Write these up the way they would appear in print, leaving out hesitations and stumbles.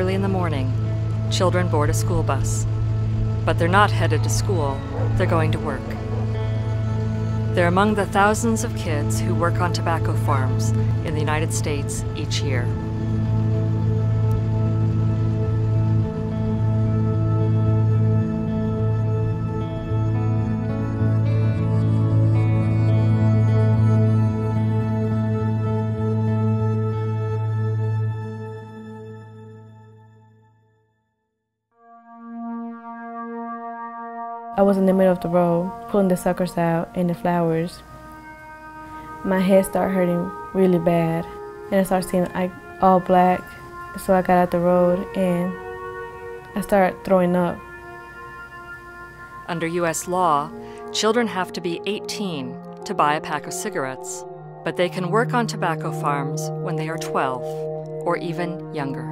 early in the morning, children board a school bus. But they're not headed to school, they're going to work. They're among the thousands of kids who work on tobacco farms in the United States each year. I was in the middle of the road, pulling the suckers out and the flowers. My head started hurting really bad, and I started seeing like all black. So I got out the road and I started throwing up. Under U.S. law, children have to be 18 to buy a pack of cigarettes, but they can work on tobacco farms when they are 12 or even younger.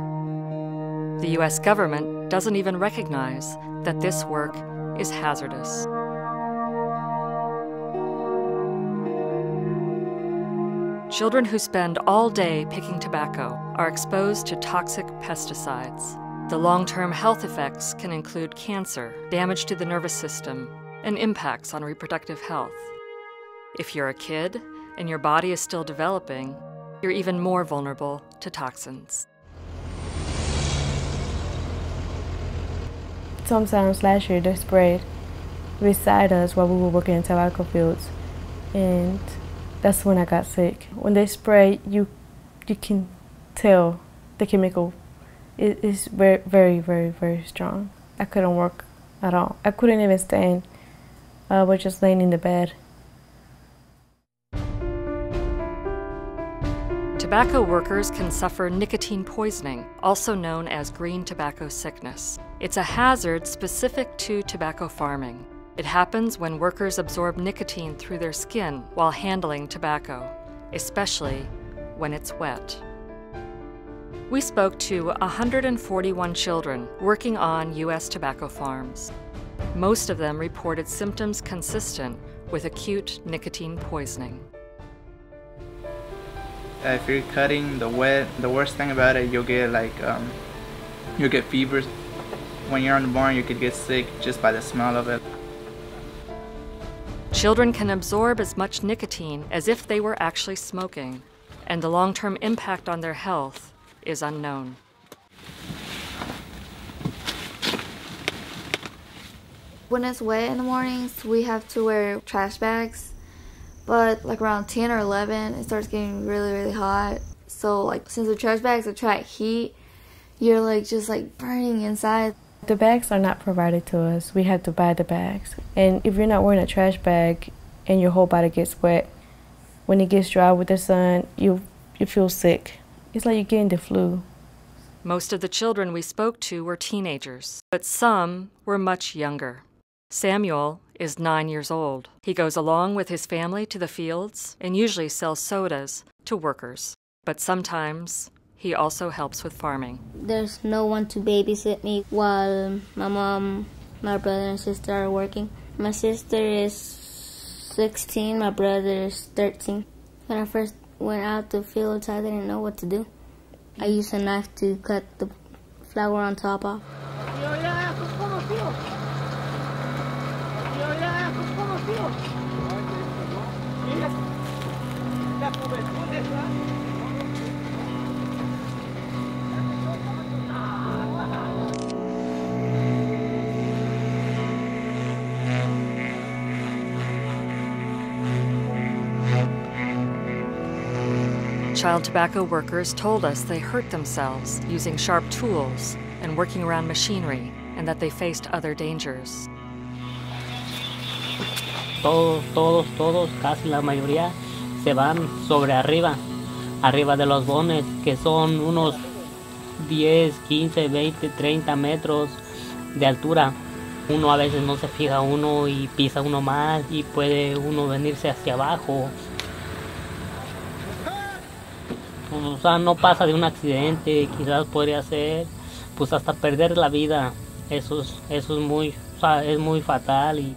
The U.S. government doesn't even recognize that this work is hazardous. Children who spend all day picking tobacco are exposed to toxic pesticides. The long-term health effects can include cancer, damage to the nervous system, and impacts on reproductive health. If you're a kid and your body is still developing, you're even more vulnerable to toxins. Sometimes last year they sprayed beside us while we were working in tobacco fields, and that's when I got sick. When they spray, you can tell the chemical is very, very, very, very strong. I couldn't work at all. I couldn't even stand. I was just laying in the bed. Tobacco workers can suffer nicotine poisoning, also known as green tobacco sickness. It's a hazard specific to tobacco farming. It happens when workers absorb nicotine through their skin while handling tobacco, especially when it's wet. We spoke to 141 children working on U.S. tobacco farms. Most of them reported symptoms consistent with acute nicotine poisoning. If you're cutting the worst thing about it, you'll get you'll get fevers. When you're on the barn, you could get sick just by the smell of it. Children can absorb as much nicotine as if they were actually smoking, and the long-term impact on their health is unknown. When it's wet in the mornings, we have to wear trash bags. But like around 10 or 11, it starts getting really, really hot. So like since the trash bags attract heat, you're just burning inside. The bags are not provided to us. We have to buy the bags. And if you're not wearing a trash bag and your whole body gets wet, when it gets dry with the sun, you feel sick. It's like you're getting the flu. Most of the children we spoke to were teenagers, but some were much younger. Samuel is 9 years old. He goes along with his family to the fields and usually sells sodas to workers. But sometimes he also helps with farming. There's no one to babysit me while my mom, my brother, and sister are working. My sister is 16, my brother is 13. When I first went out to the fields, I didn't know what to do. I used a knife to cut the flower on top off. Child tobacco workers told us they hurt themselves using sharp tools and working around machinery, and that they faced other dangers. Todos, casi la mayoría, se van sobre arriba de los bones, que son unos 10, 15, 20, 30 metros de altura. Uno a veces no se fija uno y pisa uno más y puede uno venirse hacia abajo. O sea, no pasa de un accidente, quizás podría ser, pues hasta perder la vida. Eso es muy fatal.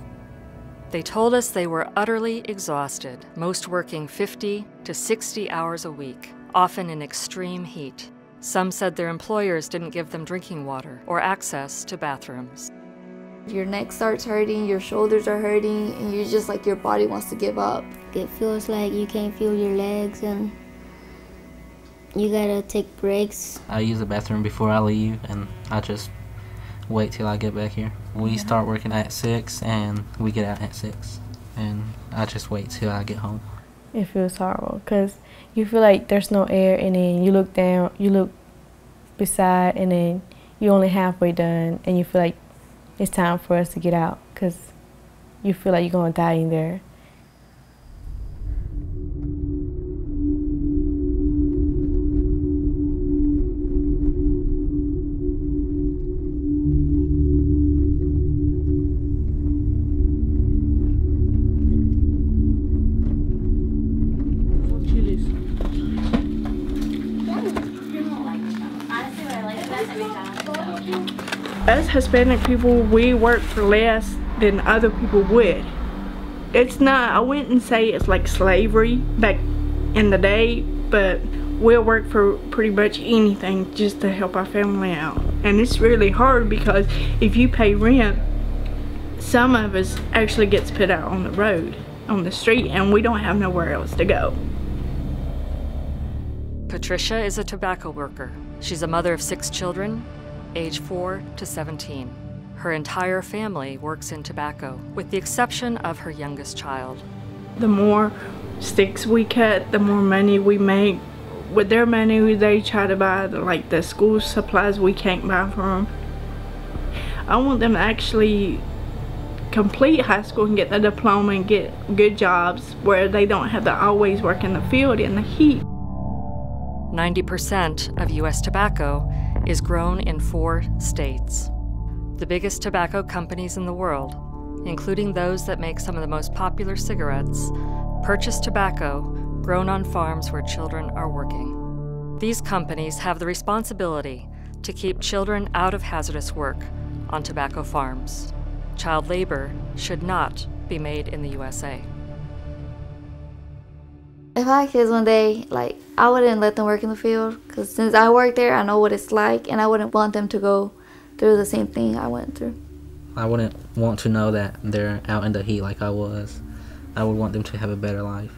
They told us they were utterly exhausted, most working 50 to 60 hours a week, often in extreme heat. Some said their employers didn't give them drinking water or access to bathrooms. Your neck starts hurting, your shoulders are hurting, and you're just like your body wants to give up. It feels like you can't feel your legs and you gotta take breaks. I use the bathroom before I leave, and I just wait till I get back here. We start working at 6 and we get out at 6, and I just wait till I get home. It feels horrible because you feel like there's no air, and then you look down, you look beside, and then you're only halfway done, and you feel like it's time for us to get out because you feel like you're going to die in there. Us Hispanic people, we work for less than other people would. It's not, I wouldn't say it's like slavery back in the day, but we'll work for pretty much anything just to help our family out. And it's really hard because if you pay rent, some of us actually gets put out on the road, on the street, and we don't have nowhere else to go. Patricia is a tobacco worker. She's a mother of 6 children, age 4 to 17. Her entire family works in tobacco, with the exception of her youngest child. The more sticks we cut, the more money we make. With their money, they try to buy like the school supplies we can't buy from them. I want them to actually complete high school and get the diploma and get good jobs where they don't have to always work in the field in the heat. 90% of U.S. tobacco is grown in 4 states. The biggest tobacco companies in the world, including those that make some of the most popular cigarettes, purchase tobacco grown on farms where children are working. These companies have the responsibility to keep children out of hazardous work on tobacco farms. Child labor should not be made in the USA. If I had kids one day, like, I wouldn't let them work in the field, because since I work there, I know what it's like, and I wouldn't want them to go through the same thing I went through. I wouldn't want to know that they're out in the heat like I was. I would want them to have a better life.